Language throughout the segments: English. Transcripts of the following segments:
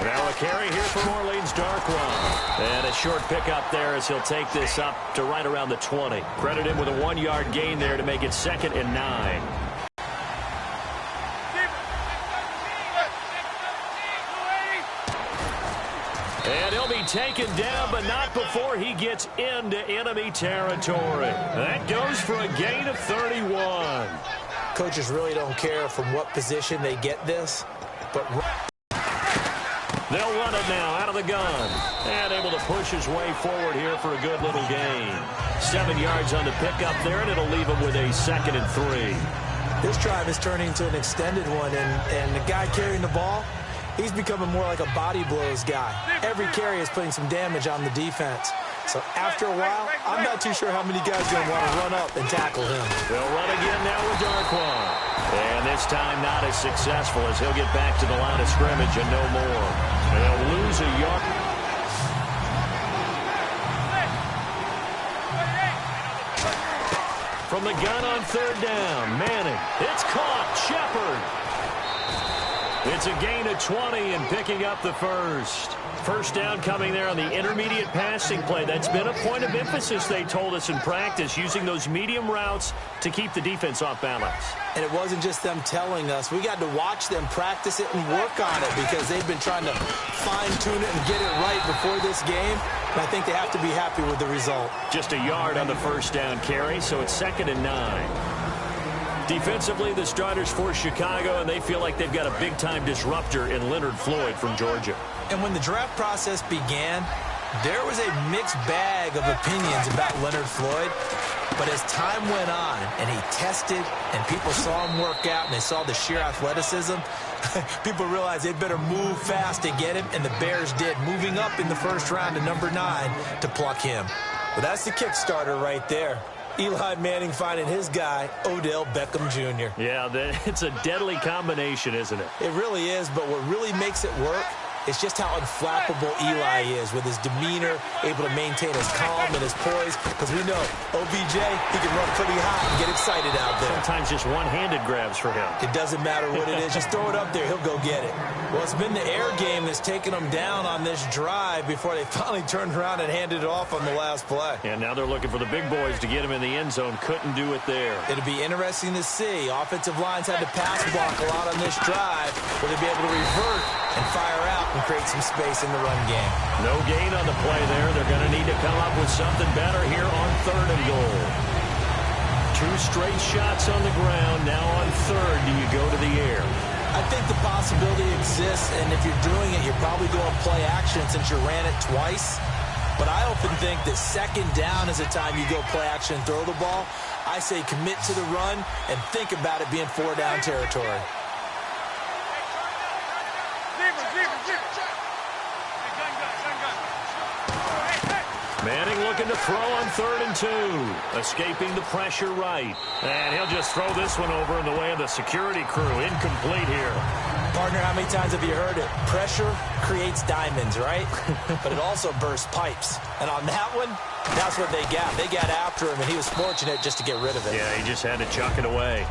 Now a carry here for Orleans Darkwa. And a short pickup there as he'll take this up to right around the 20. Credit him with a 1-yard gain there to make it 2nd and 9. And he'll be taken down, but not before he gets into enemy territory. That goes for a gain of 31. Coaches really don't care from what position they get this, but they'll run it now out of the gun. And able to push his way forward here for a good little gain. 7 yards on the pickup there, and it'll leave him with a 2nd and 3. This drive is turning into an extended one, and the guy carrying the ball, he's becoming more like a body blows guy. Every carry is putting some damage on the defense. So after a while, I'm not too sure how many guys are going to want to run up and tackle him. They'll run again now with Darkwa. And this time not as successful as he'll get back to the line of scrimmage and no more. And they'll lose a yard. From the gun on 3rd down, Manning. It's caught. Shepard. It's a gain of 20 and picking up the first. First down coming there on the intermediate passing play. That's been a point of emphasis, they told us in practice, using those medium routes to keep the defense off balance. And it wasn't just them telling us. We got to watch them practice it and work on it because they've been trying to fine-tune it and get it right before this game. And I think they have to be happy with the result. Just a yard on the first down carry, so it's 2nd and 9. Defensively, the starters for Chicago, and they feel like they've got a big-time disruptor in Leonard Floyd from Georgia. And when the draft process began, there was a mixed bag of opinions about Leonard Floyd. But as time went on and he tested and people saw him work out and they saw the sheer athleticism, people realized they'd better move fast to get him, and the Bears did, moving up in the first round to number 9 to pluck him. Well, that's the Kickstarter right there. Eli Manning finding his guy, Odell Beckham Jr. Yeah, it's a deadly combination, isn't it? It really is, but what really makes it work is just how unflappable Eli is with his demeanor, able to maintain his calm and his poise, because we know OBJ, he can run pretty hot and get excited out there. Sometimes just one-handed grabs for him. It doesn't matter what it is. Just throw it up there. He'll go get it. Well, it's been the air game that's taken them down on this drive before they finally turned around and handed it off on the last play. And now they're looking for the big boys to get him in the end zone. Couldn't do it there. It'll be interesting to see. Offensive lines had to pass block a lot on this drive. Will they be able to revert and fire out and create some space in the run game? No gain on the play there. They're going to need to come up with something better here on 3rd and goal. 2 straight shots on the ground. Now on 3rd, do you go to the air? I think the possibility exists, and if you're doing it, you're probably going play action since you ran it twice. But I often think that 2nd down is the time you go play action and throw the ball. I say commit to the run and think about it being 4-down territory. Manning looking to throw on 3rd and 2. Escaping the pressure right. And he'll just throw this one over in the way of the security crew. Incomplete here. Partner, how many times have you heard it? Pressure creates diamonds, right? But it also bursts pipes. And on that one, that's what they got. They got after him, and he was fortunate just to get rid of it. Yeah, he just had to chuck it away.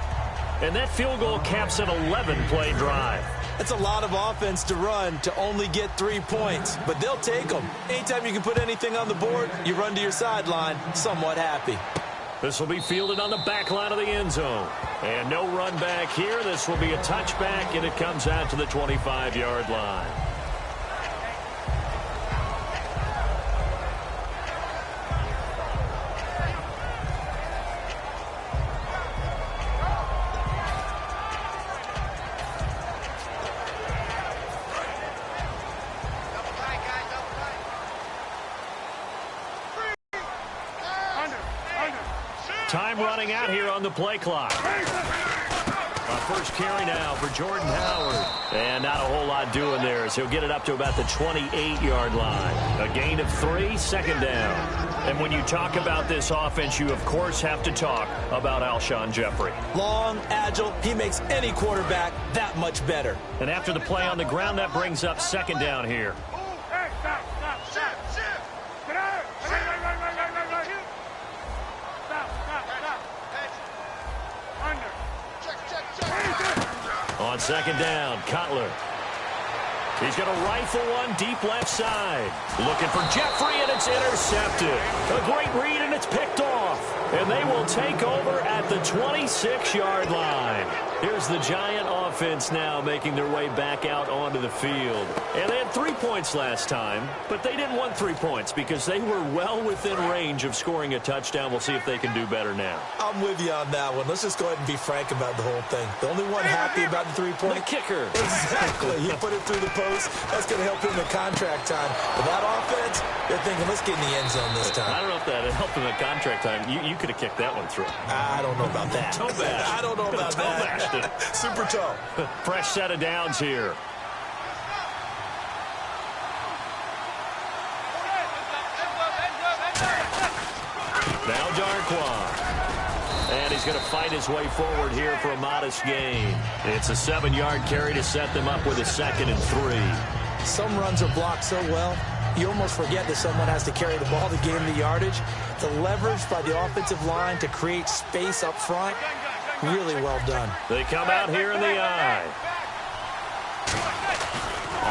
And that field goal caps an 11-play drive. It's a lot of offense to run to only get 3 points, but they'll take them. Anytime you can put anything on the board, you run to your sideline somewhat happy. This will be fielded on the back line of the end zone. And no run back here. This will be a touchback, and it comes out to the 25-yard line. Time running out here on the play clock. First carry now for Jordan Howard. And not a whole lot doing there as he'll get it up to about the 28-yard line. A gain of 3, 2nd down. And when you talk about this offense, you, of course, have to talk about Alshon Jeffrey. Long, agile, he makes any quarterback that much better. And after the play on the ground, that brings up 2nd down here. On 2nd down, Cutler. He's going to rifle one deep left side. Looking for Jeffrey, and it's intercepted. A great read, and it's picked off. And they will take over at the 26-yard line. Here's the Giant offense now making their way back out onto the field. And they had 3 points last time, but they didn't want 3 points because they were well within range of scoring a touchdown. We'll see if they can do better now. I'm with you on that one. Let's just go ahead and be frank about the whole thing. The only one happy about the 3-point? The kicker. Exactly. He put it through the post. That's going to help him in the contract time. But that offense, they're thinking, let's get in the end zone this time. I don't know if that helped him in contract time. You could have kicked that one through. I don't know about that. Toe bash. I don't know about that. Super toe. Fresh set of downs here. Now Darquan. And he's going to fight his way forward here for a modest gain. It's a 7-yard carry to set them up with a 2nd and 3. Some runs are blocked so well, you almost forget that someone has to carry the ball to gain the yardage. The leverage by the offensive line to create space up front, really well done. They come out here in the eye.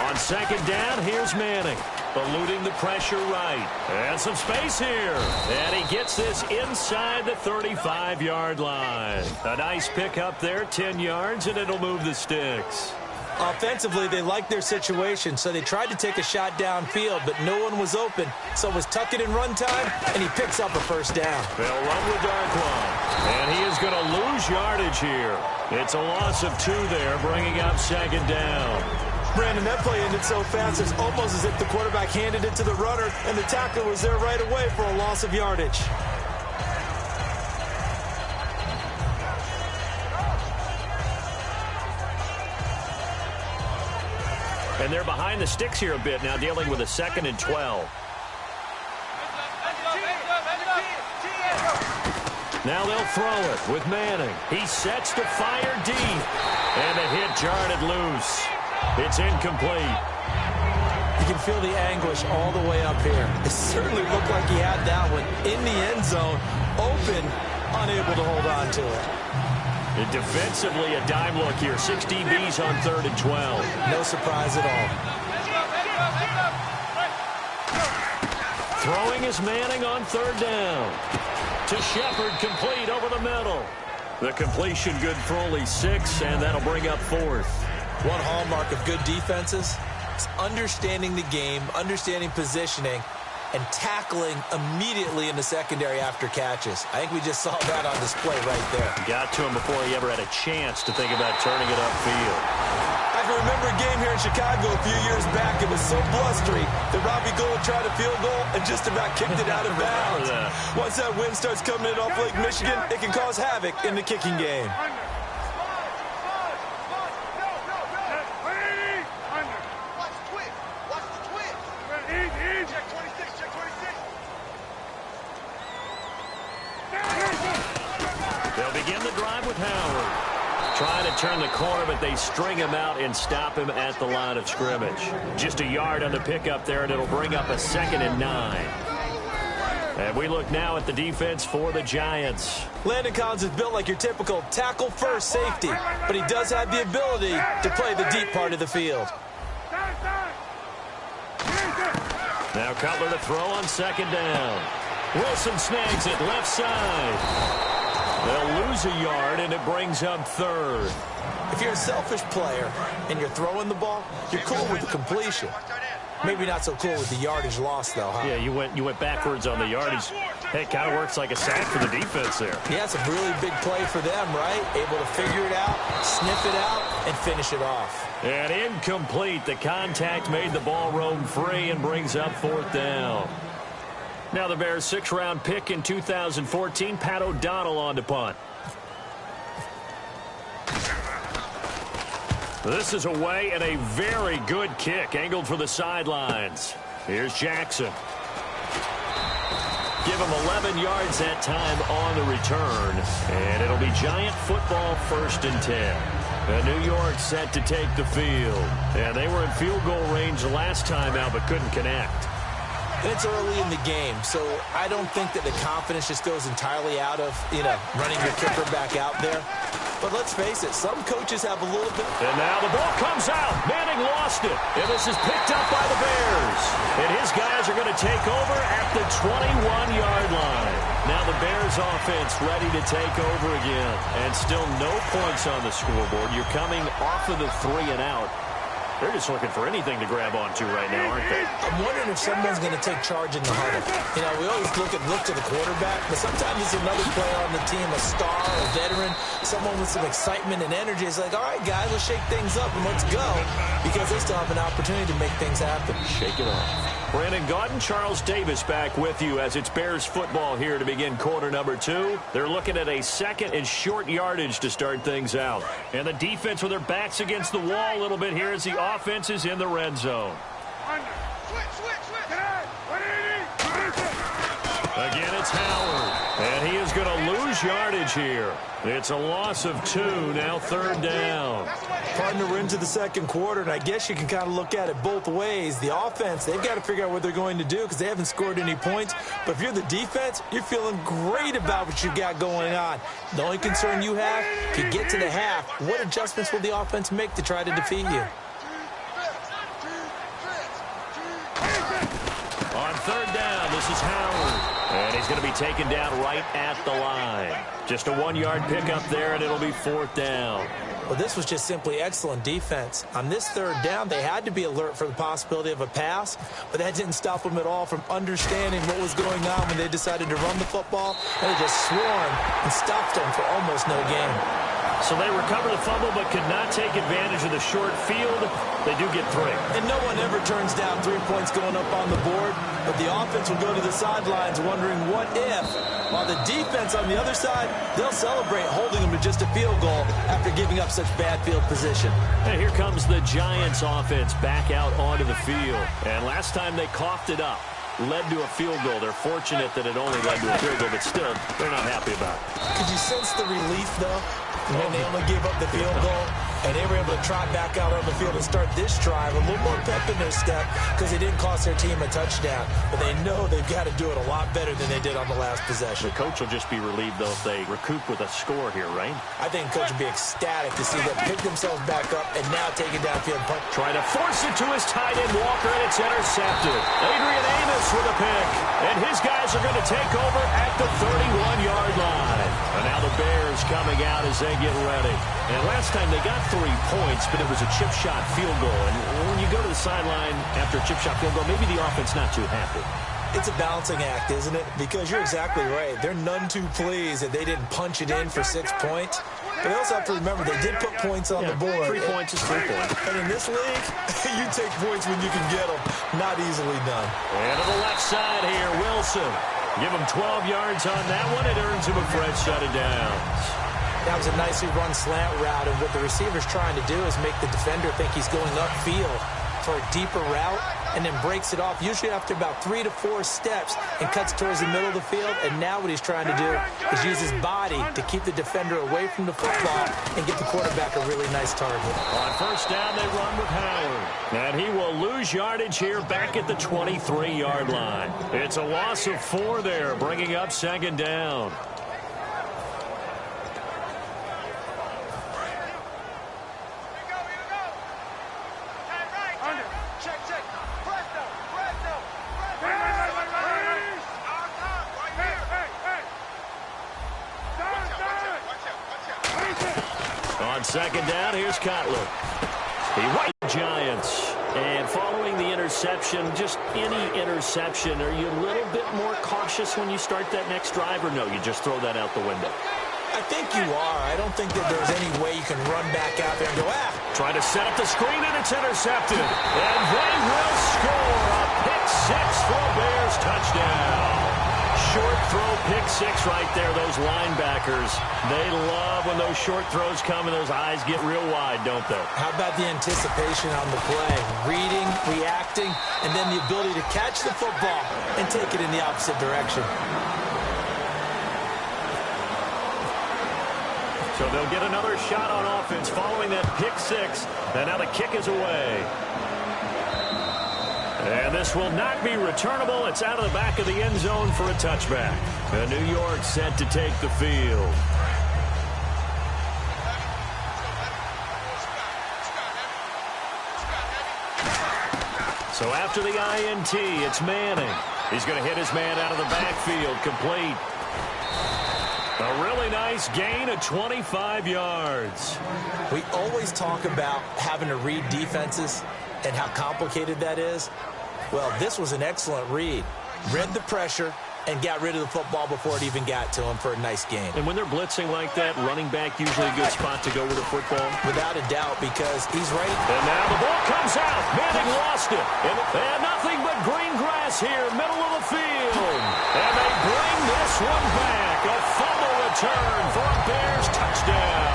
On 2nd down, here's Manning. Eluding the pressure right. And some space here. And he gets this inside the 35-yard line. A nice pick up there, 10 yards, and it'll move the sticks. Offensively, they liked their situation, so they tried to take a shot downfield, but no one was open. So it was tuck it in run time, and he picks up a 1st down. They'll run with Darquan. And he is going to lose yardage here. It's a loss of 2 there, bringing up 2nd down. Brandon, that play ended so fast, it's almost as if the quarterback handed it to the runner, and the tackler was there right away for a loss of yardage. And they're behind the sticks here a bit now, dealing with a 2nd and 12. Now they'll throw it with Manning. He sets to fire deep. And the hit jarred it loose. It's incomplete. You can feel the anguish all the way up here. It certainly looked like he had that one in the end zone, open, unable to hold on to it. And defensively, a dime look here. 6 DBs on 3rd and 12. No surprise at all. Throwing is Manning on 3rd down. To Shepard, complete over the middle. The completion good for only 6, and that'll bring up 4th. One hallmark of good defenses is understanding the game, understanding positioning, and tackling immediately in the secondary after catches. I think we just saw that on display right there. Got to him before he ever had a chance to think about turning it upfield. I can remember a game here in Chicago a few years back. It was so blustery that Robbie Gould tried a field goal and just about kicked it out of bounds. Once that wind starts coming in off Lake Michigan, it can cause havoc in the kicking game. They'll begin the drive with Howard. Trying to turn the corner, but they string him out and stop him at the line of scrimmage. Just a yard on the pickup there, and it'll bring up a 2nd and 9. And we look now at the defense for the Giants. Landon Collins is built like your typical tackle-first safety, but he does have the ability to play the deep part of the field. Now Cutler to throw on 2nd down. Wilson snags it left side. They'll lose a yard, and it brings up 3rd. If you're a selfish player and you're throwing the ball, you're cool with the completion. Maybe not so cool with the yardage loss, though, huh? Yeah, you went backwards on the yardage. Hey, it kind of works like a sack for the defense there. Yeah, it's a really big play for them, right? Able to figure it out, sniff it out, and finish it off. And incomplete. The contact made the ball roam free and brings up 4th down. Now the Bears' 6th-round pick in 2014, Pat O'Donnell on to punt. This is away and a very good kick, angled for the sidelines. Here's Jackson. Give him 11 yards that time on the return, and it'll be Giant football 1st and 10. And New York set to take the field. And they were in field goal range the last time out, but couldn't connect. And it's early in the game, so I don't think that the confidence just goes entirely out of, running your kicker back out there. But let's face it, some coaches have a little bit. And now the ball comes out. Manning lost it. And this is picked up by the Bears. And his guys are going to take over at the 21-yard line. Now the Bears offense ready to take over again. And still no points on the scoreboard. You're coming off of the 3-and-out. They're just looking for anything to grab onto right now, aren't they? I'm wondering if someone's going to take charge in the huddle. You know, we always look to the quarterback, but sometimes it's another player on the team, a star, a veteran, someone with some excitement and energy. It's like, all right, guys, let's shake things up and let's go, because they still have an opportunity to make things happen. Shake it off. Brandon Gaudin, Charles Davis back with you as it's Bears football here to begin quarter number 2. They're looking at a second and short yardage to start things out. And the defense with their backs against the wall a little bit here as the offense is in the red zone. Again, it's Howard. And he is going to lose yardage here. It's a loss of 2, now third down. Partner, we're into the second quarter, and I guess you can kind of look at it both ways. The offense, they've got to figure out what they're going to do because they haven't scored any points. But if you're the defense, you're feeling great about what you got going on. The only concern you have, if you get to the half, what adjustments will the offense make to try to defeat you? On third down, this is Howard. And he's going to be taken down right at the line. Just a 1-yard pickup there, and it'll be fourth down. Well, this was just simply excellent defense. On this third down, they had to be alert for the possibility of a pass, but that didn't stop them at all from understanding what was going on when they decided to run the football. And they just swarmed and stopped them for almost no gain. So they recover the fumble but could not take advantage of the short field. They do get 3. And no one ever turns down 3 points going up on the board, but the offense will go to the sidelines wondering what if. While the defense on the other side, they'll celebrate holding them to just a field goal after giving up such bad field position. And here comes the Giants offense back out onto the field. And last time they coughed it up, led to a field goal. They're fortunate that it only led to a field goal, but still, they're not happy about it. Could you sense the relief, though, when they only gave up the field goal? And they were able to trot back out on the field and start this drive, a little more pep in their step because it didn't cost their team a touchdown. But they know they've got to do it a lot better than they did on the last possession. The coach will just be relieved, though, if they recoup with a score here, right? I think the coach will be ecstatic to see them pick themselves back up and now take it downfield. Try to force it to his tight end, Walker, and it's intercepted. Adrian Amos with a pick. And his guys are going to take over at the 31-yard line. And now the Bears coming out as they get ready. And last time they got 3 points, but it was a chip shot field goal. And when you go to the sideline after a chip shot field goal, maybe the offense not too happy. It's a balancing act, isn't it? Because you're exactly right. They're none too pleased that they didn't punch it in for 6 points. But they also have to remember they did put points on the board. 3 points is 3 points. And in this league, you take points when you can get them. Not easily done. And to the left side here, Wilson. Give him 12 yards on that one. It earns him a fresh set of downs. That was a nicely run slant route, and what the receiver's trying to do is make the defender think he's going upfield for a deeper route and then breaks it off, usually after about 3 to 4 steps, and cuts towards the middle of the field. And now what he's trying to do is use his body to keep the defender away from the football and get the quarterback a really nice target. On first down, they run with Howard. And he will lose yardage here back at the 23-yard line. It's a loss of 4 there, bringing up second down. On second down, here's Cutler. The right Giants. And following the interception, just any interception, are you a little bit more cautious when you start that next drive, or no, you just throw that out the window? I think you are. I don't think that there's any way you can run back out there and go, Try to set up the screen, and it's intercepted. And they will score a pick-6 for a Bears touchdown. Short throw, pick-6 right there. Those linebackers, they love when those short throws come and those eyes get real wide, don't they? How about the anticipation on the play? Reading, reacting, and then the ability to catch the football and take it in the opposite direction. So they'll get another shot on offense following that pick-6. And now the kick is away. And this will not be returnable. It's out of the back of the end zone for a touchback. And New York set to take the field. So after the INT, it's Manning. He's going to hit his man out of the backfield, complete. A really nice gain of 25 yards. We always talk about having to read defenses and how complicated that is. Well, this was an excellent read. Read the pressure and got rid of the football before it even got to him for a nice gain. And when they're blitzing like that, running back usually a good spot to go with the football? Without a doubt, because he's right. And now the ball comes out. Manning lost it. And nothing but green grass here, middle of the field. And they bring this one back. A fumble return for a Bears touchdown.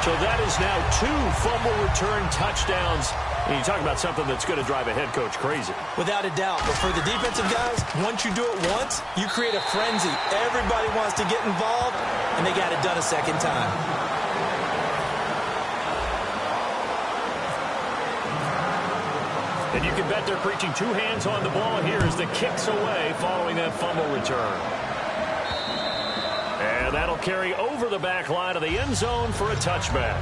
So that is now 2 fumble return touchdowns. And you talk about something that's going to drive a head coach crazy. Without a doubt. But for the defensive guys, once you do it once, you create a frenzy. Everybody wants to get involved, and they got it done a second time. And you can bet they're preaching 2 hands on the ball here as the kick's away following that fumble return. And that'll carry over the back line of the end zone for a touchback.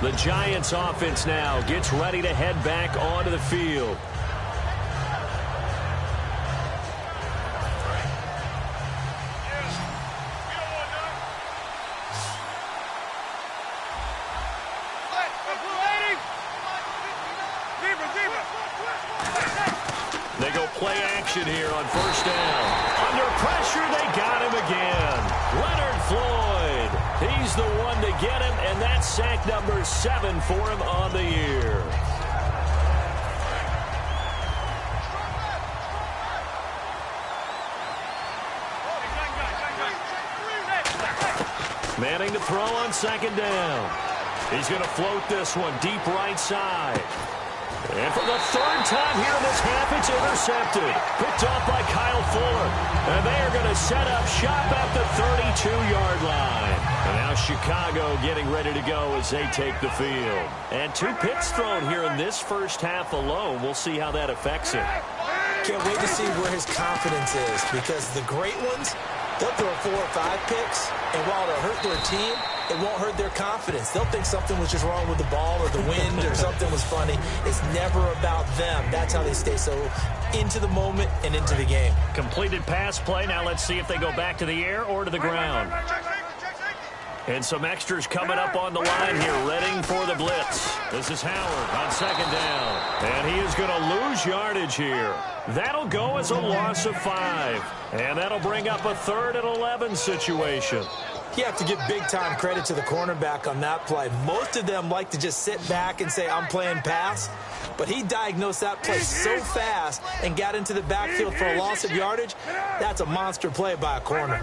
The Giants offense now gets ready to head back onto the field. They go play action here on first down. Under pressure, they got him again. Leonard Floyd. He's the one to get him, and that's sack number 7 for him on the year. Manning to throw on second down. He's going to float this one deep right side. And for the 3rd time here in this half, it's intercepted. Picked off by Kyle Fuller. And they are going to set up shop at the 32-yard line. And now Chicago getting ready to go as they take the field. And 2 picks thrown here in this first half alone. We'll see how that affects him. Can't wait to see where his confidence is, because the great ones, they'll throw 4 or 5 picks, and while it'll hurt their team, it won't hurt their confidence. They'll think something was just wrong with the ball or the wind or something was funny. It's never about them. That's how they stay so into the moment and into the game. Completed pass play. Now let's see if they go back to the air or to the ground. And some extras coming up on the line here, readying for the blitz. This is Howard on second down. And he is going to lose yardage here. That'll go as a loss of 5. And that'll bring up a 3rd and 11 situation. You have to give big-time credit to the cornerback on that play. Most of them like to just sit back and say, I'm playing pass. But he diagnosed that play so fast and got into the backfield for a loss of yardage. That's a monster play by a corner.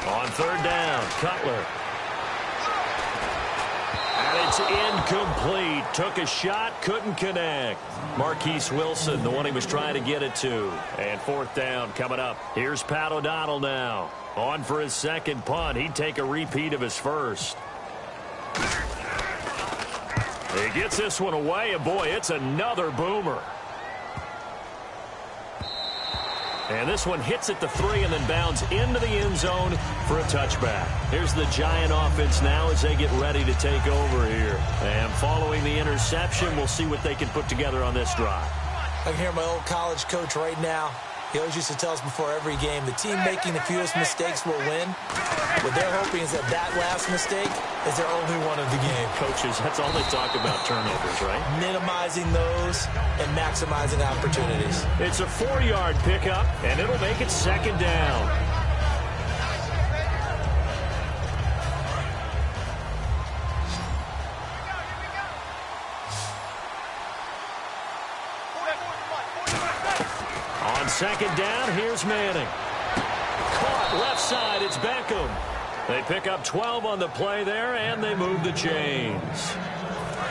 On 3rd down, Cutler. And it's incomplete. Took a shot, couldn't connect. Marquise Wilson, the one he was trying to get it to. And 4th down coming up. Here's Pat O'Donnell now. On for his 2nd punt. He'd take a repeat of his 1st. He gets this one away, and boy, it's another boomer. And this one hits at the 3 and then bounds into the end zone for a touchback. Here's the Giant offense now as they get ready to take over here. And following the interception, we'll see what they can put together on this drive. I can hear my old college coach right now. He always used to tell us before every game, the team making the fewest mistakes will win. What they're hoping is that that last mistake is their only one of the game. Coaches, that's all they talk about, turnovers, right? Minimizing those and maximizing opportunities. It's a 4-yard pickup, and it'll make it 2nd down. On 2nd down, here's Manning. Caught left side, it's Beckham. They pick up 12 on the play there, and they move the chains.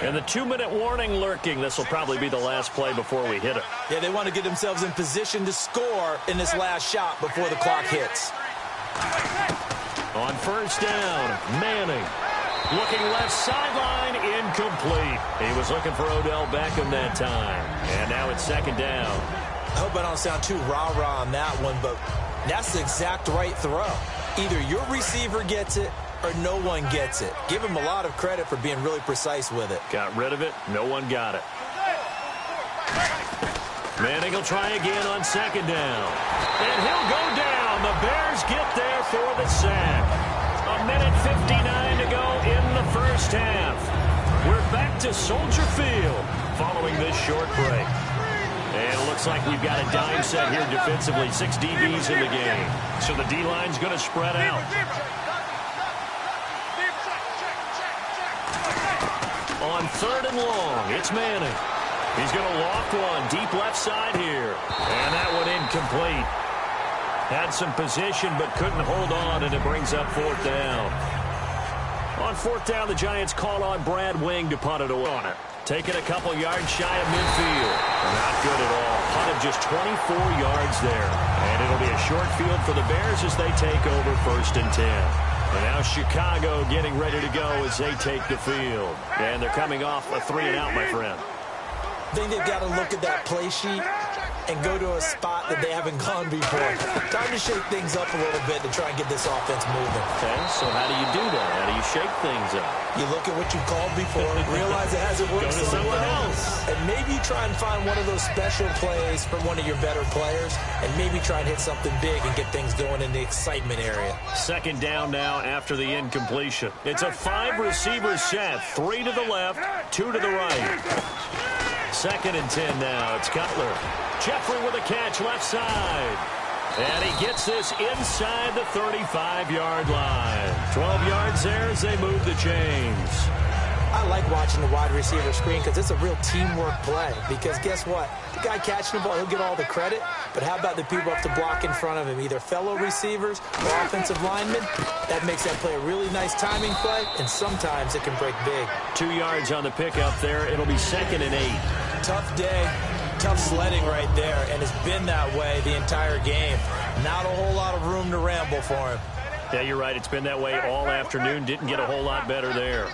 And the 2-minute warning lurking. This will probably be the last play before we hit it. Yeah, they want to get themselves in position to score in this last shot before the clock hits. On 1st down, Manning. Looking left sideline, incomplete. He was looking for Odell Beckham that time. And now it's 2nd down. I hope I don't sound too rah-rah on that one, but that's the exact right throw. Either your receiver gets it or no one gets it. Give him a lot of credit for being really precise with it. Got rid of it. No one got it. Manning will try again on second down. And he'll go down. The Bears get there for the sack. 1:59 to go in the first half. We're back to Soldier Field following this short break. And it looks like we've got a dime set here defensively. 6 DBs in the game. So the D-line's going to spread out. On 3rd and long, it's Manning. He's going to loft one deep left side here. And that one incomplete. Had some position but couldn't hold on, and it brings up 4th down. On 4th down, the Giants call on Brad Wing to punt it away on it. Taking a couple yards shy of midfield. Not good at all. Punt of just 24 yards there. And it'll be a short field for the Bears as they take over 1st and 10. And now Chicago getting ready to go as they take the field. And they're coming off a 3-and-out, my friend. I think they've got to look at that play sheet and go to a spot that they haven't gone before. Time to shake things up a little bit to try and get this offense moving. Okay, so how do you do that? How do you shake things up? You look at what you called before, realize it hasn't worked so well, and maybe you try and find one of those special plays from one of your better players, and maybe try and hit something big and get things going in the excitement area. 2nd down now after the incompletion. It's a 5-receiver set, 3 to the left, 2 to the right. 2nd and 10 now. It's Cutler. Jeffrey with a catch left side. And he gets this inside the 35-yard line. 12 yards there as they move the chains. I like watching the wide receiver screen because it's a real teamwork play. Because guess what? The guy catching the ball, he'll get all the credit. But how about the people up to block in front of him? Either fellow receivers or offensive linemen. That makes that play a really nice timing play, and sometimes it can break big. 2 yards on the pickup there. It'll be 2nd and 8. Tough day. Tough sledding right there, and it's been that way the entire game. Not a whole lot of room to ramble for him. Yeah, you're right. It's been that way all afternoon. Didn't get a whole lot better there.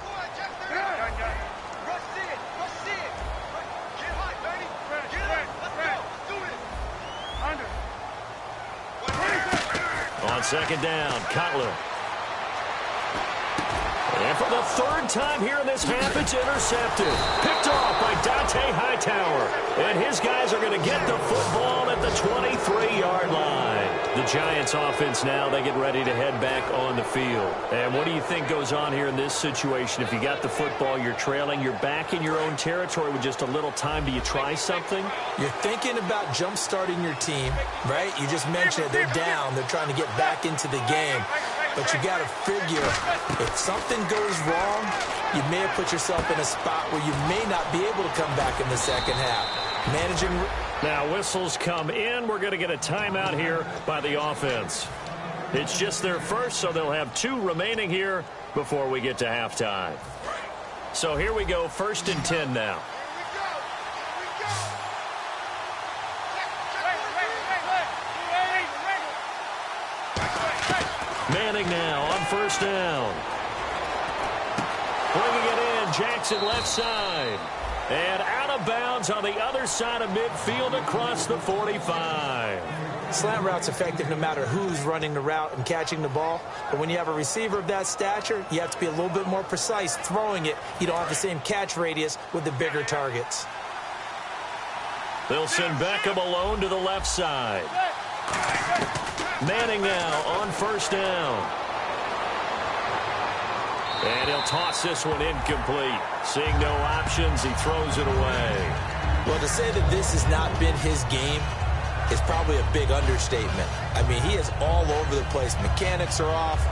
On 2nd down, Cutler. And for the 3rd time here in this half, it's intercepted. Picked off by Dante Hightower. And his guys are going to get the football at the 23-yard line. The Giants offense now, they get ready to head back on the field. And what do you think goes on here in this situation? If you got the football, you're trailing, you're back in your own territory with just a little time. Do you try something? You're thinking about jump-starting your team, right? You just mentioned it. They're down. They're trying to get back into the game. But you got to figure, if something goes wrong, you may have put yourself in a spot where you may not be able to come back in the second half. Managing. Now whistles come in. We're going to get a timeout here by the offense. It's just their first, so they'll have 2 remaining here before we get to halftime. So here we go, 1st and 10 now. Manning now on 1st down. Bringing it in, Jackson left side. And out of bounds on the other side of midfield across the 45. Slant route's effective no matter who's running the route and catching the ball. But when you have a receiver of that stature, you have to be a little bit more precise throwing it. You don't have the same catch radius with the bigger targets. They'll send Beckham alone to the left side. Manning now on 1st down. And he'll toss this one incomplete. Seeing no options, he throws it away. Well, to say that this has not been his game is probably a big understatement. I mean, he is all over the place. Mechanics are off,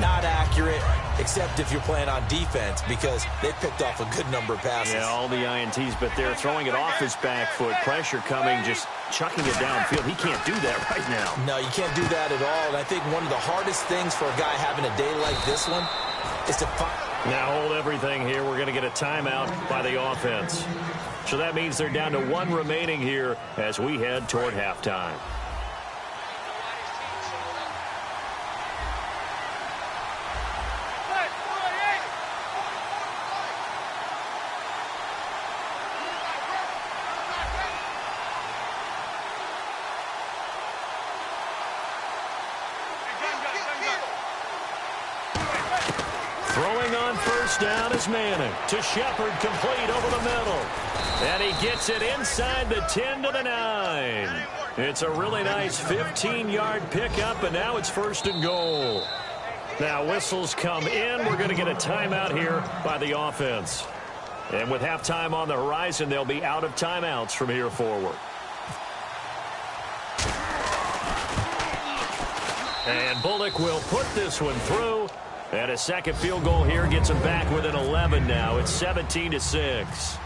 not accurate, except if you're playing on defense because they picked off a good number of passes. Yeah, all the INTs, but they're throwing it off his back foot. Pressure coming, just chucking it downfield. He can't do that right now. No, you can't do that at all. And I think one of the hardest things for a guy having a day like this one is to find. Now hold everything here. We're going to get a timeout by the offense. So that means they're down to 1 remaining here as we head toward halftime. Throwing on first down is Manning. To Shepard, complete over the middle. And he gets it inside the 10 to the 9. It's a really nice 15-yard pickup, and now it's first and goal. Now whistles come in. We're going to get a timeout here by the offense. And with halftime on the horizon, they'll be out of timeouts from here forward. And Bullock will put this one through. And a second field goal here gets them back within 11 now. It's 17-6.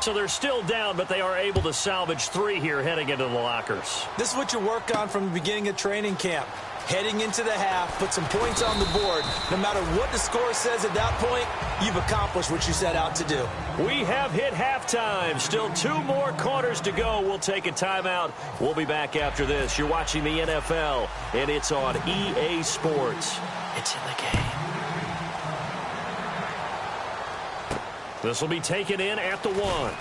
So they're still down, but they are able to salvage 3 here heading into the lockers. This is what you work on from the beginning of training camp. Heading into the half, put some points on the board. No matter what the score says at that point, you've accomplished what you set out to do. We have hit halftime. Still 2 more quarters to go. We'll take a timeout. We'll be back after this. You're watching the NFL, and it's on EA Sports. It's in the game. This will be taken in at the 1.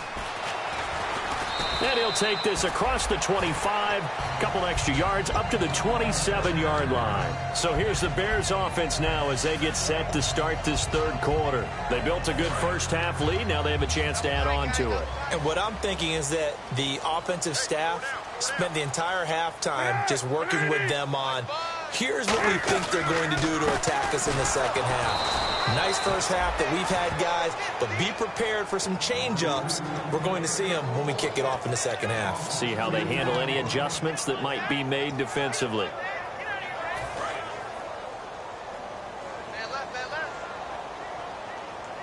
And he'll take this across the 25, couple extra yards, up to the 27-yard line. So here's the Bears offense now as they get set to start this third quarter. They built a good first-half lead. Now they have a chance to add on to it. And what I'm thinking is that the offensive staff spent the entire halftime just working with them on, here's what we think they're going to do to attack us in the second half. Nice first half that we've had, guys, but be prepared for some change-ups. We're going to see them when we kick it off in the second half. See how they handle any adjustments that might be made defensively.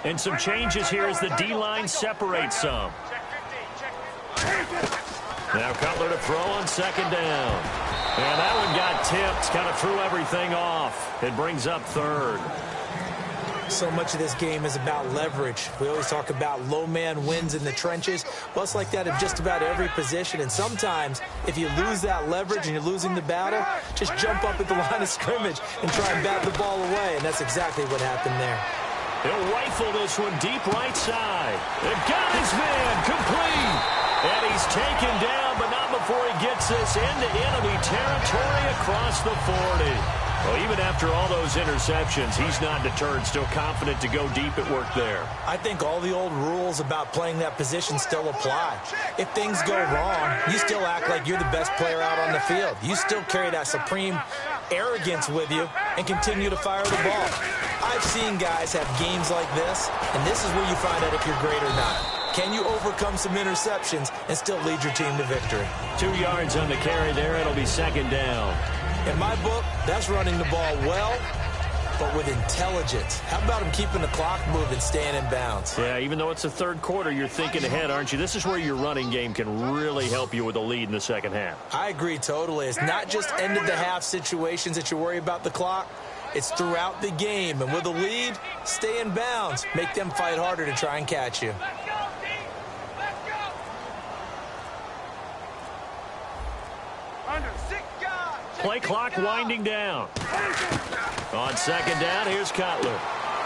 And some changes here as the D-line separates some. Now Cutler to throw on second down. And that one got tipped, kind of threw everything off. It brings up third. So much of this game is about leverage. We always talk about low man wins in the trenches. Well, it's like that in just about every position. And sometimes, if you lose that leverage and you're losing the battle, just jump up at the line of scrimmage and try and bat the ball away. And that's exactly what happened there. He'll rifle this one deep right side. And got his man complete. And he's taken down, but not before he gets this into enemy territory across the 40. Well, even after all those interceptions, he's not deterred, still confident to go deep at work there. I think all the old rules about playing that position still apply. If things go wrong, you still act like you're the best player out on the field. You still carry that supreme arrogance with you and continue to fire the ball. I've seen guys have games like this, and this is where you find out if you're great or not. Can you overcome some interceptions and still lead your team to victory? 2 yards on the carry there. It'll be second down. In my book, that's running the ball well, but with intelligence. How about him keeping the clock moving, staying in bounds? Yeah, even though it's the third quarter, you're thinking ahead, aren't you? This is where your running game can really help you with a lead in the second half. I agree totally. It's not just end-of-the-half situations that you worry about the clock. It's throughout the game. And with a lead, stay in bounds. Make them fight harder to try and catch you. Play clock winding down. On second down, here's Cutler.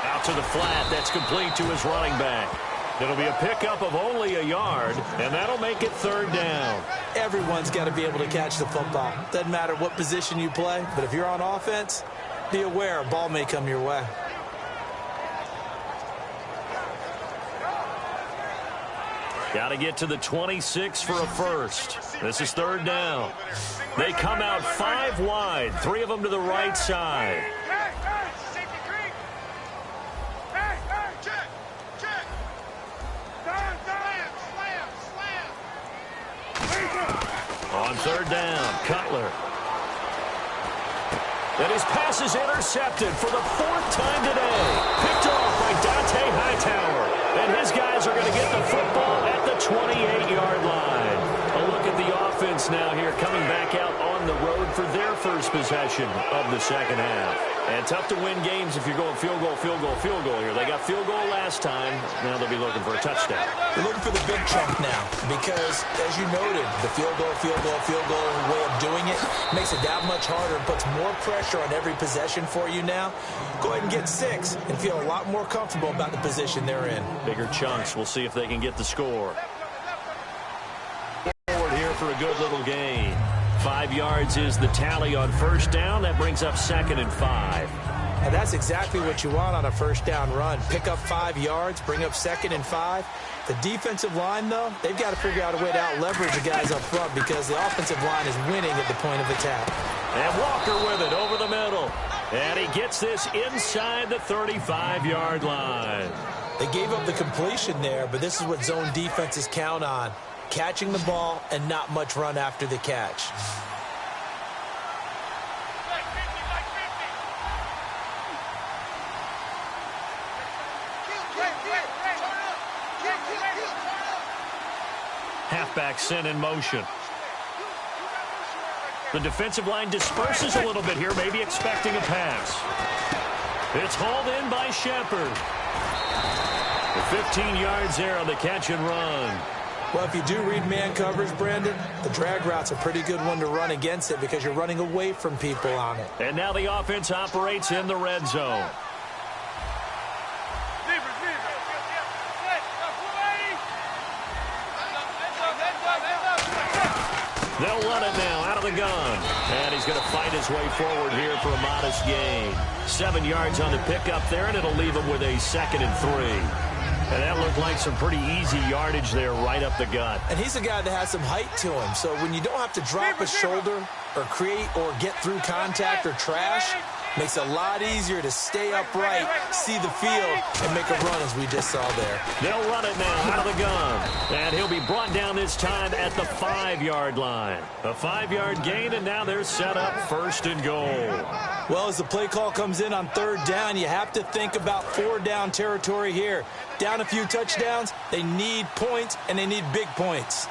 Out to the flat. That's complete to his running back. It'll be a pickup of only a yard, and that'll make it third down. Everyone's got to be able to catch the football. Doesn't matter what position you play, but if you're on offense, be aware a ball may come your way. Got to get to the 26 for a first. This is third down. They come out 5 wide, 3 of them to the right side. On third down, Cutler. And his pass is intercepted for the 4th time today. Picked off by Dante Hightower. And his guys are going to get the football at the 28-yard line. A look at the offense now here, coming back out on the road for their first possession of the second half. And tough to win games if you're going field goal, field goal, field goal here. They got field goal last time. Now they'll be looking for a touchdown. They're looking for the big chunk now because, as you noted, the field goal way of doing it makes it that much harder and puts more pressure on every possession for you now. Go ahead and get 6 and feel a lot more comfortable about the position they're in. Bigger chunks. We'll see if they can get the score. Forward here for a good little gain. 5 yards is the tally on first down. That brings up 2nd and 5. And that's exactly what you want on a first down run. Pick up 5 yards, bring up 2nd and 5. The defensive line, though, they've got to figure out a way to out-leverage the guys up front because the offensive line is winning at the point of attack. And Walker with it over the middle. And he gets this inside the 35-yard line. They gave up the completion there, but this is what zone defenses count on. Catching the ball and not much run after the catch. Halfback sent in motion. The defensive line disperses a little bit here, maybe expecting a pass. It's hauled in by Shepard. 15 yards there on the catch and run. Well, if you do read man coverage, Brandon, the drag route's a pretty good one to run against it because you're running away from people on it. And now the offense operates in the red zone. They'll run it now out of the gun. And he's going to fight his way forward here for a modest gain. 7 yards on the pickup there, and it'll leave him with a 2nd and 3. And that looked like some pretty easy yardage there right up the gut. And he's a guy that has some height to him. So when you don't have to drop a shoulder or create or get through contact or trash, makes it a lot easier to stay upright, see the field, and make a run as we just saw there. They'll run it now out of the gun. And he'll be brought down this time at the 5-yard line. A 5-yard gain, and now they're set up 1st and goal. Well, as the play call comes in on 3rd down, you have to think about 4-down territory here. Down a few touchdowns, they need points, and they need big points.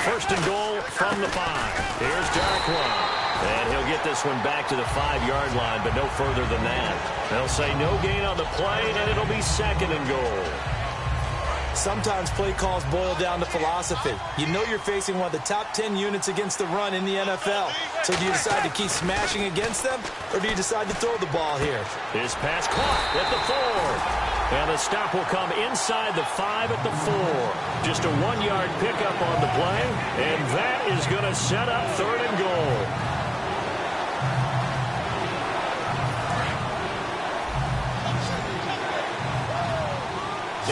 First and goal from the 5. Here's Derek Long. And he'll get this one back to the 5-yard line, but no further than that. They'll say no gain on the play, and it'll be 2nd and goal. Sometimes play calls boil down to philosophy. You know you're facing one of the top 10 units against the run in the NFL. So do you decide to keep smashing against them, or do you decide to throw the ball here? His pass caught at the 4. And the stop will come inside the 5 at the 4. Just a 1-yard pickup on the play, and that is going to set up 3rd and goal.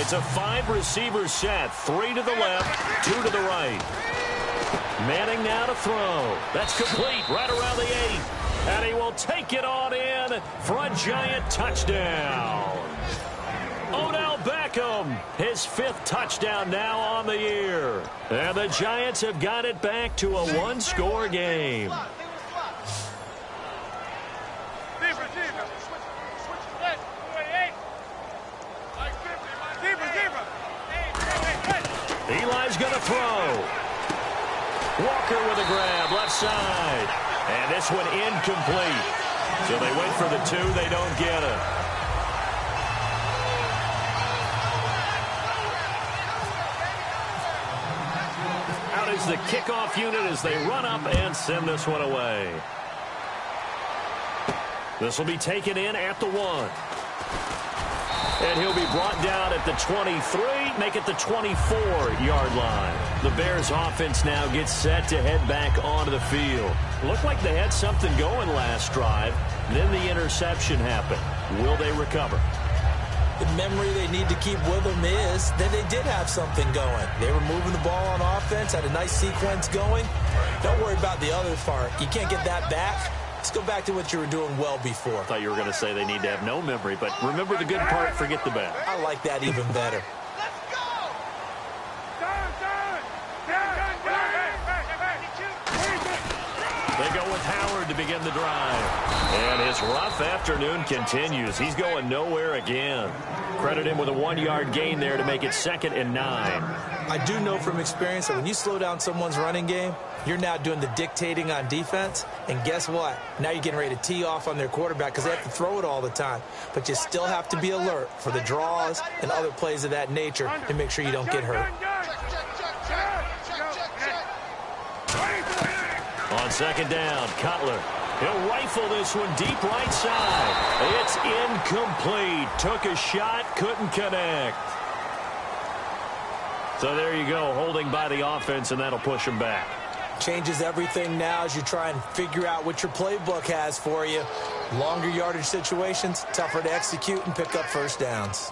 It's a 5-receiver set. 3 to the left, 2 to the right. Manning now to throw. That's complete right around the 8. And he will take it on in for a giant touchdown. Odell Beckham, his 5th touchdown now on the year. And the Giants have got it back to a 1-score game. Eli's going to throw. Walker with a grab, left side. And this one incomplete. So they wait for the 2, they don't get it. Out is the kickoff unit as they run up and send this one away. This will be taken in at the 1. And he'll be brought down at the 23, make it the 24-yard line. The Bears offense now gets set to head back onto the field. Looked like they had something going last drive. Then the interception happened. Will they recover? The memory they need to keep with them is that they did have something going. They were moving the ball on offense, had a nice sequence going. Don't worry about the other part. You can't get that back. Let's go back to what you were doing well before. I thought you were going to say they need to have no memory, but remember the good part, forget the bad. I like that even better. They go with Howard to begin the drive. And his rough afternoon continues. He's going nowhere again. Credit him with a 1-yard gain there to make it 2nd and 9. I do know from experience that when you slow down someone's running game, you're now doing the dictating on defense. And guess what? Now you're getting ready to tee off on their quarterback because they have to throw it all the time. But you still have to be alert for the draws and other plays of that nature to make sure you don't get hurt. On 2nd down, Cutler. He'll rifle this one deep right side. It's incomplete. Took a shot, couldn't connect. So there you go, holding by the offense, and that'll push him back. Changes everything now as you try and figure out what your playbook has for you. Longer yardage situations, tougher to execute and pick up first downs.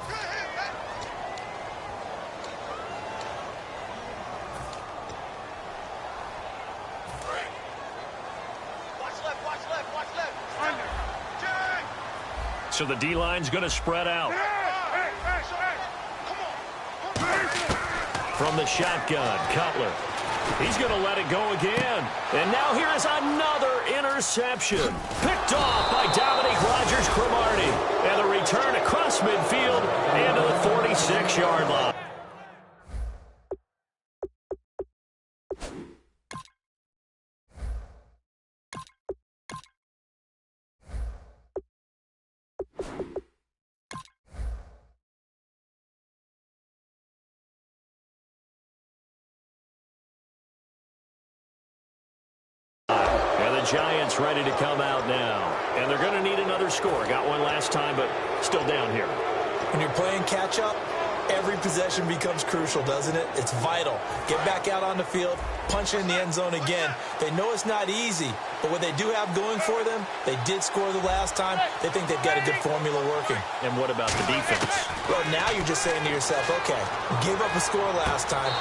So the D-line's going to spread out. From the shotgun, Cutler. He's going to let it go again. And now here is another interception. Picked off by Dominique Rodgers-Cromartie. And the return across midfield and to the 46-yard line. Giants ready to come out now. And they're going to need another score. Got one last time, but still down here. When you're playing catch-up, every possession becomes crucial, doesn't it? It's vital. Get back out on the field, punch in the end zone again. They know it's not easy, but what they do have going for them, they did score the last time. They think they've got a good formula working. And what about the defense? Well, now you're just saying to yourself, okay, gave up a score last time.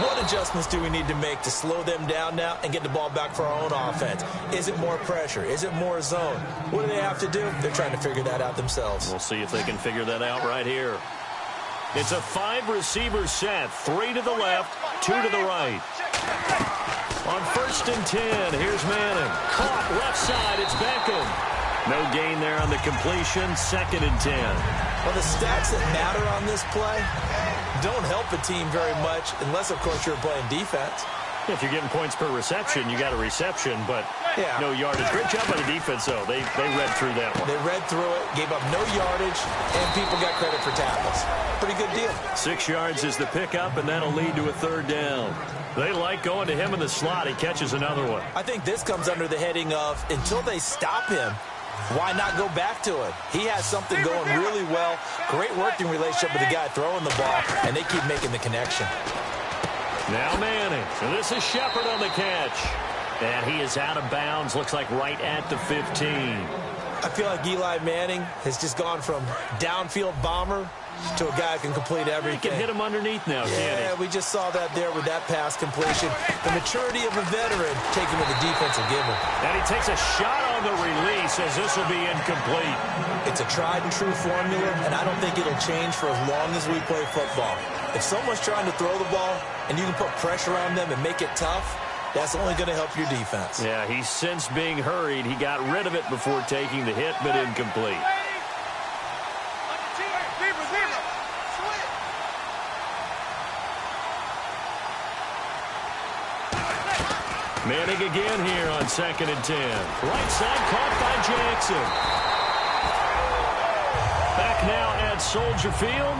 What adjustments do we need to make to slow them down now and get the ball back for our own offense? Is it more pressure? Is it more zone? What do they have to do? They're trying to figure that out themselves. We'll see if they can figure that out right here. It's a 5-receiver set. 3 to the left, 2 to the right. On 1st and 10, here's Manning. Caught left side, it's Beckham. No gain there on the completion. 2nd and 10. Well, the stats that matter on this play don't help a team very much unless, of course, you're playing defense. If you're getting points per reception, you got a reception, but no yardage. Great job by the defense, though. They read through that one. They read through it, gave up no yardage, and people got credit for tackles. Pretty good deal. 6 yards is the pickup, and that'll lead to a 3rd down. They like going to him in the slot. He catches another one. I think this comes under the heading of until they stop him, why not go back to it? He has something going really well. Great working relationship with the guy throwing the ball, and they keep making the connection. Now Manning. And this is Shepard on the catch. And he is out of bounds. Looks like right at the 15. I feel like Eli Manning has just gone from downfield bomber to a guy who can complete everything. He can hit him underneath now, can't he? Yeah, we just saw that there with that pass completion. The maturity of a veteran taking what the defense will give him. And he takes a shot on the release as this will be incomplete. It's a tried and true formula, and I don't think it'll change for as long as we play football. If someone's trying to throw the ball and you can put pressure on them and make it tough, that's only going to help your defense. Yeah, he's since being hurried. He got rid of it before taking the hit, but incomplete. Manning again here on 2nd and 10. Right side caught by Jackson. Back now at Soldier Field.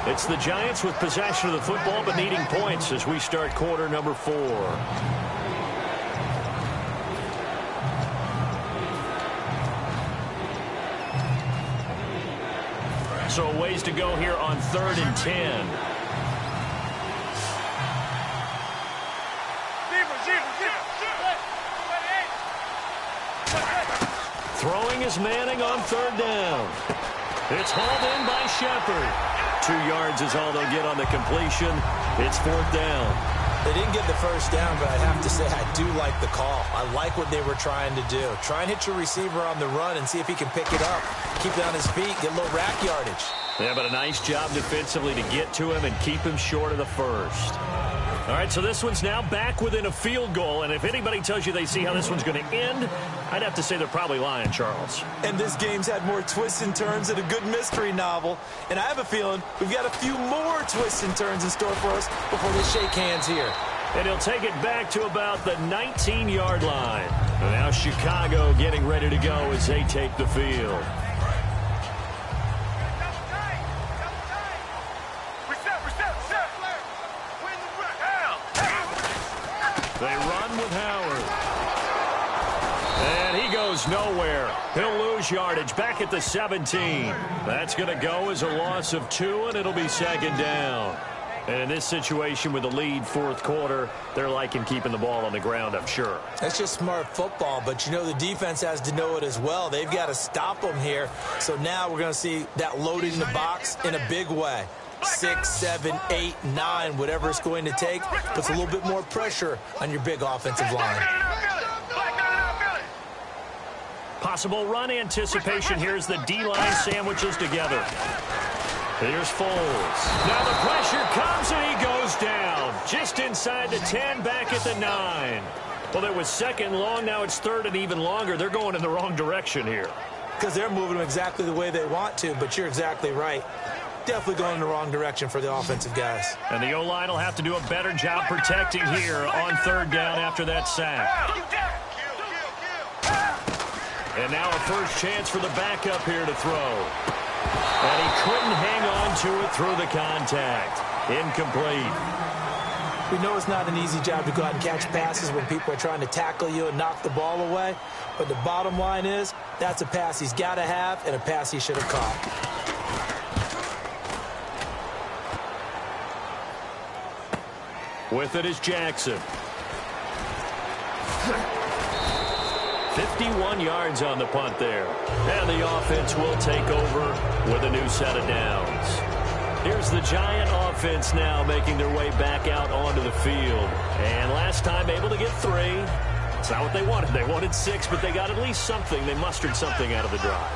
It's the Giants with possession of the football but needing points as we start quarter number 4. So a ways to go here on 3rd and 10. Throwing is Manning on 3rd down. It's hauled in by Shepard. 2 yards is all they'll get on the completion. It's 4th down. They didn't get the first down, but I have to say I do like the call. I like what they were trying to do. Try and hit your receiver on the run and see if he can pick it up. Keep it on his feet, get a little rack yardage. Yeah, but a nice job defensively to get to him and keep him short of the first. All right, so this one's now back within a field goal, and if anybody tells you they see how this one's going to end, I'd have to say they're probably lying, Charles. And this game's had more twists and turns than a good mystery novel, and I have a feeling we've got a few more twists and turns in store for us before they shake hands here. And he'll take it back to about the 19-yard line. And now Chicago getting ready to go as they take the field. They run with Howard. And he goes nowhere. He'll lose yardage back at the 17. That's going to go as a loss of 2, and it'll be 2nd down. And in this situation with the lead, fourth quarter, they're liking keeping the ball on the ground, I'm sure. That's just smart football, but you know the defense has to know it as well. They've got to stop them here. So now we're going to see that loading the box in a big way. 6, 7, 8, 9, whatever it's going to take, puts a little bit more pressure on your big offensive line. Possible run anticipation. Here's the D-line sandwiches together. Here's Foles. Now the pressure comes and he goes down. Just inside the 10, back at the 9. Well, it was second long. Now it's third and even longer. They're going in the wrong direction here. Because they're moving them exactly the way they want to, but you're exactly right. Definitely going in the wrong direction for the offensive guys. And the O-line will have to do a better job protecting here on third down after that sack. And now a first chance for the backup here to throw. And he couldn't hang on to it through the contact. Incomplete. We know it's not an easy job to go out and catch passes when people are trying to tackle you and knock the ball away. But the bottom line is, that's a pass he's got to have and a pass he should have caught. With it is Jackson. 51 yards on the punt there. And the offense will take over with a new set of downs. Here's the Giant offense now making their way back out onto the field. And last time able to get 3. It's not what they wanted. They wanted 6, but they got at least something. They mustered something out of the drive.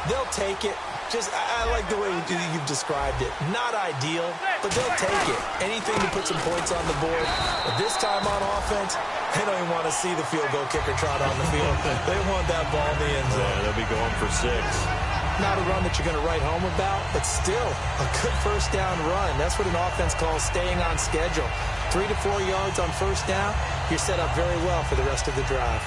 They'll take it. I like the way you've described it. Not ideal, but they'll take it. Anything to put some points on the board. But this time on offense, they don't even want to see the field goal kicker trot on the field. They want that ball in the end zone. Yeah, they'll be going for 6. Not a run that you're going to write home about, but still a good first down run. That's what an offense calls staying on schedule. 3 to 4 yards on first down, you're set up very well for the rest of the drive.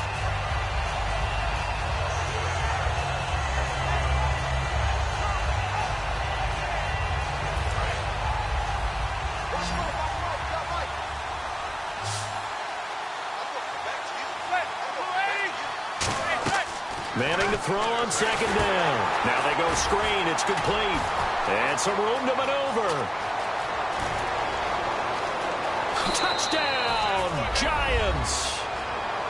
Manning to throw on second down. Now they go screen. It's complete. And some room to maneuver. Touchdown, Giants.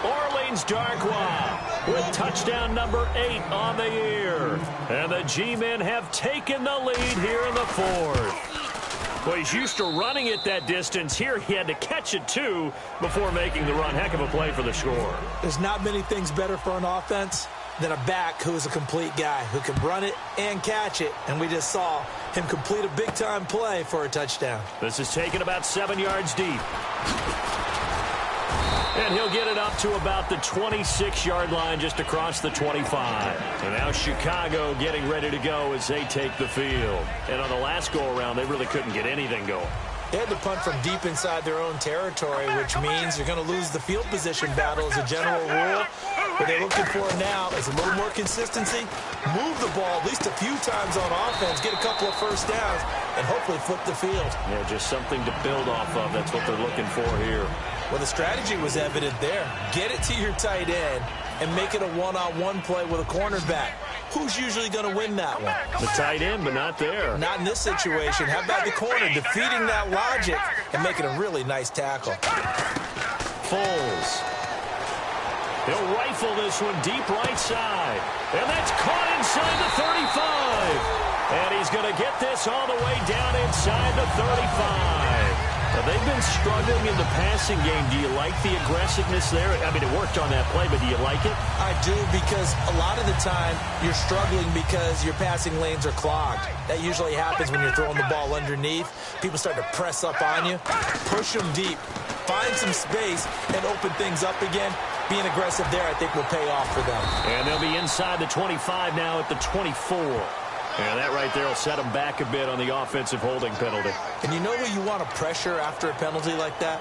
Orleans Darkwa with touchdown number 8 on the year. And the G-men have taken the lead here in the fourth. Well, he's used to running it that distance. Here he had to catch it, too, before making the run. Heck of a play for the score. There's not many things better for an offense than a back who is a complete guy who can run it and catch it. And we just saw him complete a big-time play for a touchdown. This is taken about 7 yards deep. And he'll get it up to about the 26-yard line just across the 25. And now Chicago getting ready to go as they take the field. And on the last go-around, they really couldn't get anything going. They had to punt from deep inside their own territory, which means you're going to lose the field position battle as a general rule. What they're looking for now is a little more consistency, move the ball at least a few times on offense, get a couple of first downs, and hopefully flip the field. Yeah, just something to build off of. That's what they're looking for here. Well, the strategy was evident there. Get it to your tight end and make it a one-on-one play with a cornerback. Who's usually going to win that one? The tight end, but not there. Not in this situation. How about the corner defeating that logic and making a really nice tackle? Foles. He'll rifle this one deep right side. And that's caught inside the 35. And he's going to get this all the way down inside the 35. Now, they've been struggling in the passing game. Do you like the aggressiveness there? I mean, it worked on that play, but do you like it? I do, because a lot of the time you're struggling because your passing lanes are clogged. That usually happens when you're throwing the ball underneath. People start to press up on you. Push them deep. Find some space and open things up again. Being aggressive there, I think, will pay off for them. And they'll be inside the 25 now at the 24. And that right there will set them back a bit on the offensive holding penalty. And you know who you want to pressure after a penalty like that?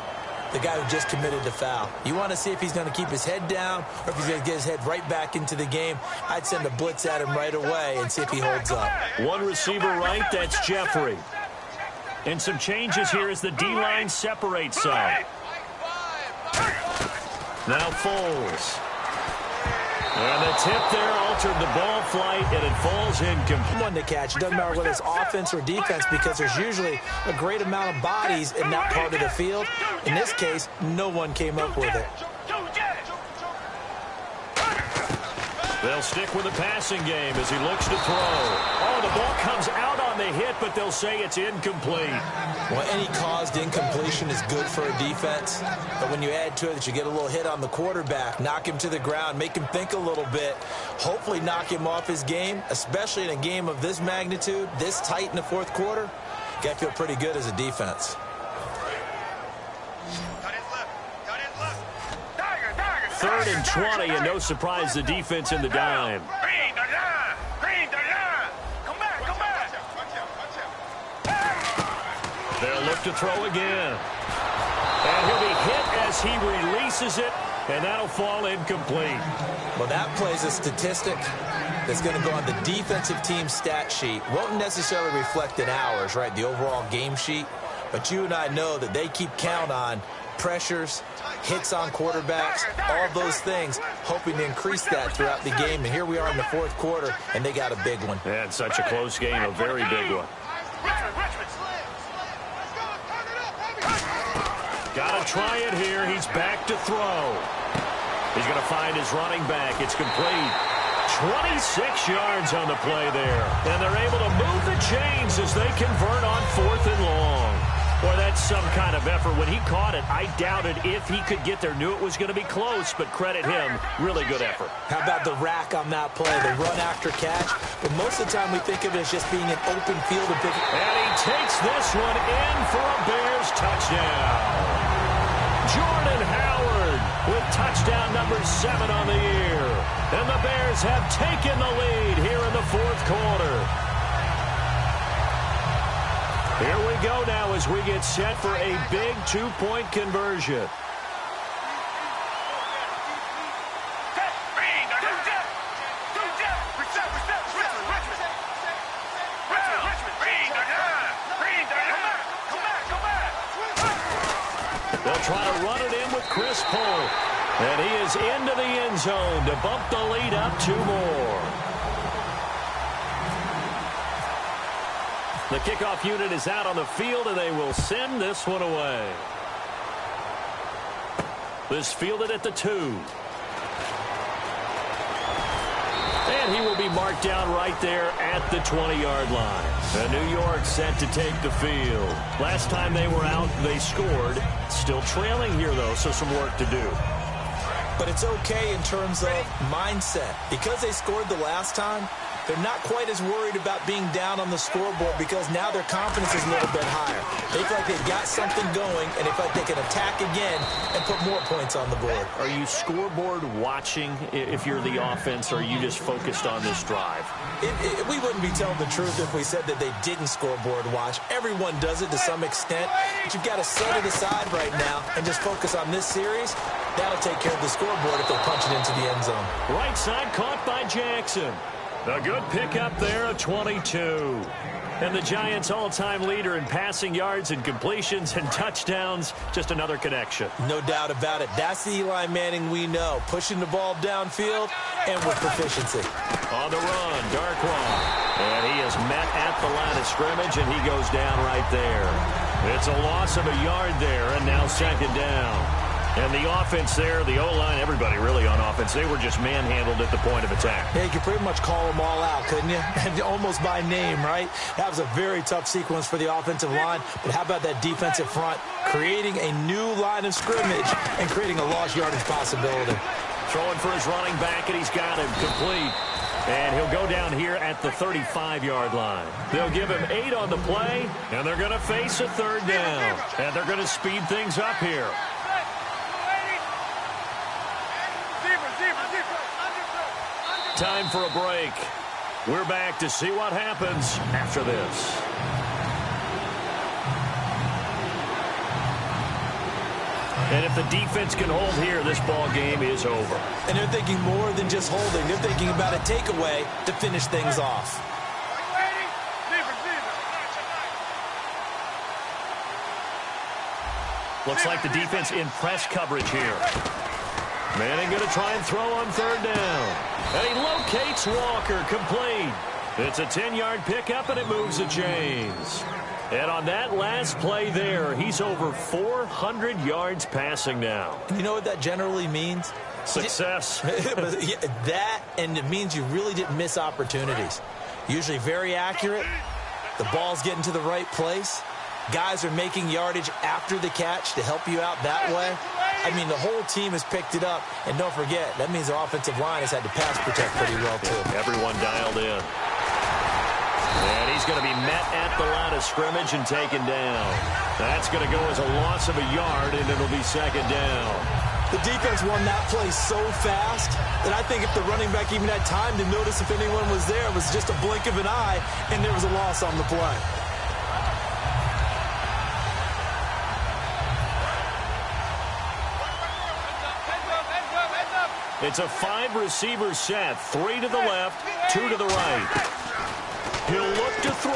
The guy who just committed the foul. You want to see if he's going to keep his head down or if he's going to get his head right back into the game. I'd send a blitz at him right away and see if he holds up. One receiver right, that's Jeffrey. And some changes here as the D-line separates some. Now Foles. And the tip there altered the ball flight, and it falls incomplete. One to catch. It doesn't matter whether it's offense or defense because there's usually a great amount of bodies in that part of the field. In this case, no one came up with it. They'll stick with the passing game as he looks to throw. Oh, the ball comes out on the hit, but they'll say it's incomplete. Well, any caused incompletion is good for a defense. But when you add to it that you get a little hit on the quarterback, knock him to the ground, make him think a little bit, hopefully knock him off his game, especially in a game of this magnitude, this tight in the fourth quarter, you got to feel pretty good as a defense. Third and 20, and no surprise, the defense in the dime. They'll look to throw again. And he'll be hit as he releases it, and that'll fall incomplete. Well, that plays a statistic that's going to go on the defensive team stat sheet. Won't necessarily reflect in ours, right, the overall game sheet. But you and I know that they keep count on pressures, hits on quarterbacks, all those things, hoping to increase that throughout the game. And here we are in the fourth quarter, and they got a big one. And such a close game, a very big one. Got to try it here. He's back to throw. He's going to find his running back. It's complete. 26 yards on the play there. And they're able to move the chains as they convert on 4th and long. Boy, that's some kind of effort. When he caught it, I doubted if he could get there. Knew it was going to be close, but credit him. Really good effort. How about the rack on that play, the run after catch? But most of the time we think of it as just being an open field. And he takes this one in for a Bears touchdown. Jordan Howard with touchdown number 7 on the year. And the Bears have taken the lead here in the fourth quarter. Here we go now as we get set for a big 2-point conversion. They'll try to run it in with Chris Polk. And he is into the end zone to bump the lead up 2 more. The kickoff unit is out on the field, and they will send this one away. This fielded at the 2. And he will be marked down right there at the 20-yard line. And New York set to take the field. Last time they were out, they scored. Still trailing here, though, so some work to do. But it's okay in terms of mindset. Because they scored the last time, they're not quite as worried about being down on the scoreboard because now their confidence is a little bit higher. They feel like they've got something going, and they feel like they can attack again and put more points on the board. Are you scoreboard watching if you're the offense, or are you just focused on this drive? We wouldn't be telling the truth if we said that they didn't scoreboard watch. Everyone does it to some extent, but you've got to set it aside right now and just focus on this series. That'll take care of the scoreboard if they punch it into the end zone. Right side caught by Jackson. A good pickup there of 22. And the Giants' all-time leader in passing yards and completions and touchdowns. Just another connection. No doubt about it. That's the Eli Manning we know. Pushing the ball downfield and with proficiency. On the run, Darkwan. And he is met at the line of scrimmage, and he goes down right there. It's a loss of a yard there, and now 2nd down. And the offense there, the O-line, everybody really on offense, they were just manhandled at the point of attack. Yeah, you could pretty much call them all out, couldn't you? Almost by name, right? That was a very tough sequence for the offensive line. But how about that defensive front? Creating a new line of scrimmage and creating a lost yardage possibility. Throwing for his running back, and he's got him complete. And he'll go down here at the 35-yard line. They'll give him 8 on the play, and they're going to face a 3rd down. And they're going to speed things up here. Time for a break. We're back to see what happens after this. And if the defense can hold here, this ball game is over. And they're thinking more than just holding. They're thinking about a takeaway to finish things off. Looks like the defense in press coverage here. Manning going to try and throw on third down. And he locates Walker, complete. It's a 10-yard pickup, and it moves the chains. And on that last play there, he's over 400 yards passing now. You know what that generally means? Success. That, and it means you really didn't miss opportunities. Usually very accurate. The ball's getting to the right place. Guys are making yardage after the catch to help you out that way. I mean, the whole team has picked it up. And don't forget, that means the offensive line has had to pass protect pretty well, too. Everyone dialed in. And he's going to be met at the line of scrimmage and taken down. That's going to go as a loss of a yard, and it'll be second down. The defense won that play so fast that I think if the running back even had time to notice if anyone was there, it was just a blink of an eye, and there was a loss on the play. It's a 5-receiver set. 3 to the left, 2 to the right. He'll look to throw.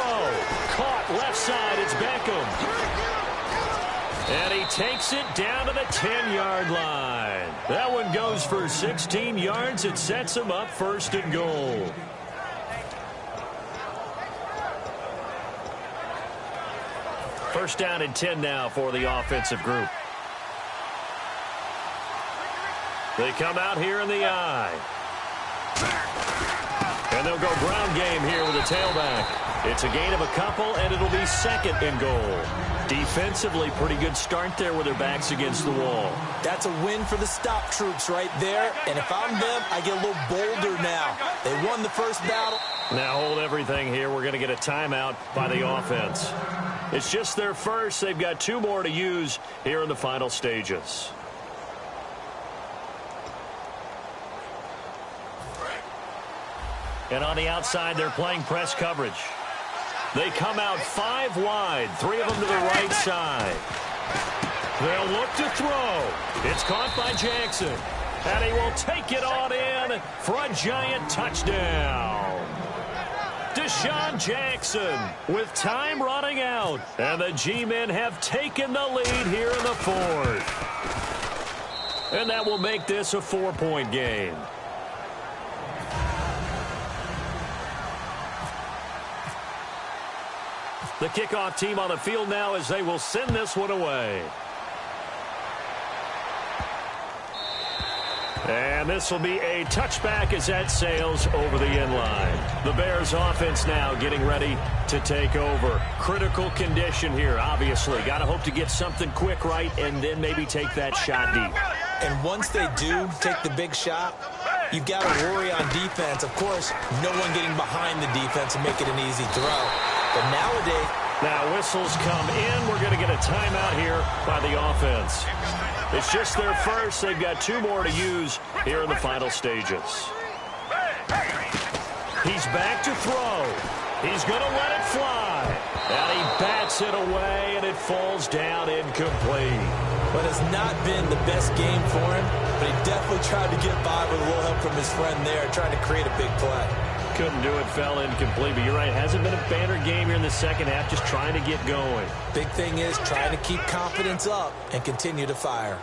Caught left side. It's Beckham. And he takes it down to the 10-yard line. That one goes for 16 yards. It sets him up first and goal. First down and 10 now for the offensive group. They come out here in the eye. And they'll go ground game here with a tailback. It's a gain of a couple, and it'll be second and goal. Defensively, pretty good start there with their backs against the wall. That's a win for the stop troops right there. And if I'm them, I get a little bolder now. They won the first battle. Now hold everything here. We're going to get a timeout by the offense. It's just their first. They've got 2 more to use here in the final stages. And on the outside, they're playing press coverage. They come out 5 wide, 3 of them to the right side. They'll look to throw. It's caught by Jackson. And he will take it on in for a giant touchdown. Deshaun Jackson with time running out. And the G-men have taken the lead here in the 4th. And that will make this a 4-point game. The kickoff team on the field now as they will send this one away. And this will be a touchback as that sails over the end line. The Bears offense now getting ready to take over. Critical condition here, obviously. Got to hope to get something quick right and then maybe take that shot deep. And once they do take the big shot, you've got to worry on defense. Of course, no one getting behind the defense and make it an easy throw. But nowadays... Now whistles come in. We're going to get a timeout here by the offense. It's just their first. They've got 2 more to use here in the final stages. He's back to throw. He's going to let it fly. And he bats it away, and it falls down incomplete. But it's not been the best game for him, but he definitely tried to get by with a little help from his friend there, trying to create a big play. Couldn't do it, fell incomplete. But you're right, hasn't been a banner game here in the second half, just trying to get going. Big thing is trying to keep confidence up and continue to fire.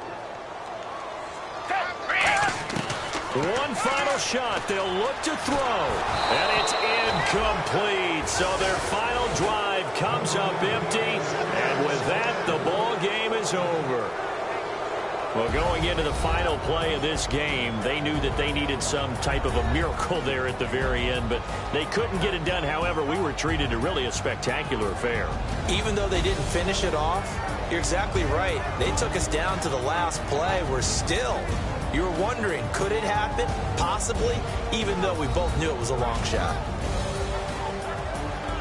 One final shot. They'll look to throw. And it's incomplete. So their final drive comes up empty. And with that, the ball game is over. Well, going into the final play of this game, they knew that they needed some type of a miracle there at the very end, but they couldn't get it done. However, we were treated to really a spectacular affair. Even though they didn't finish it off, you're exactly right. They took us down to the last play. We're still, you were wondering, could it happen? Possibly, even though we both knew it was a long shot.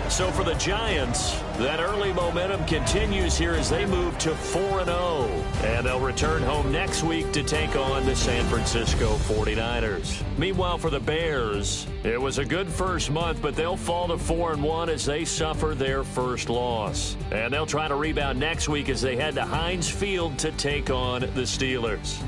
So for the Giants, that early momentum continues here as they move to 4-0. And they'll return home next week to take on the San Francisco 49ers. Meanwhile, for the Bears, it was a good first month, but they'll fall to 4-1 as they suffer their first loss. And they'll try to rebound next week as they head to Heinz Field to take on the Steelers.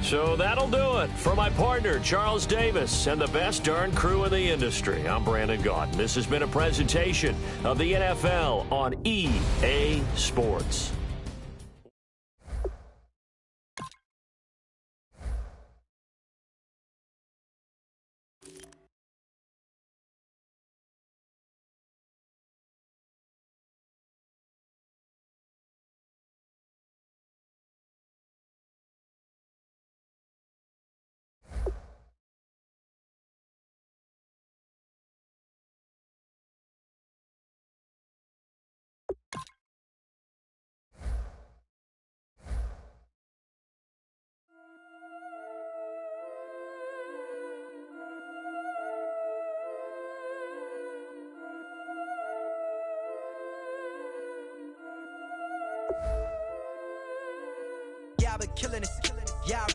So that'll do it. For my partner, Charles Davis, and the best darn crew in the industry, I'm Brandon Gaudin. This has been a presentation of the NFL on EA Sports. Yeah, I've been killing it. Yeah,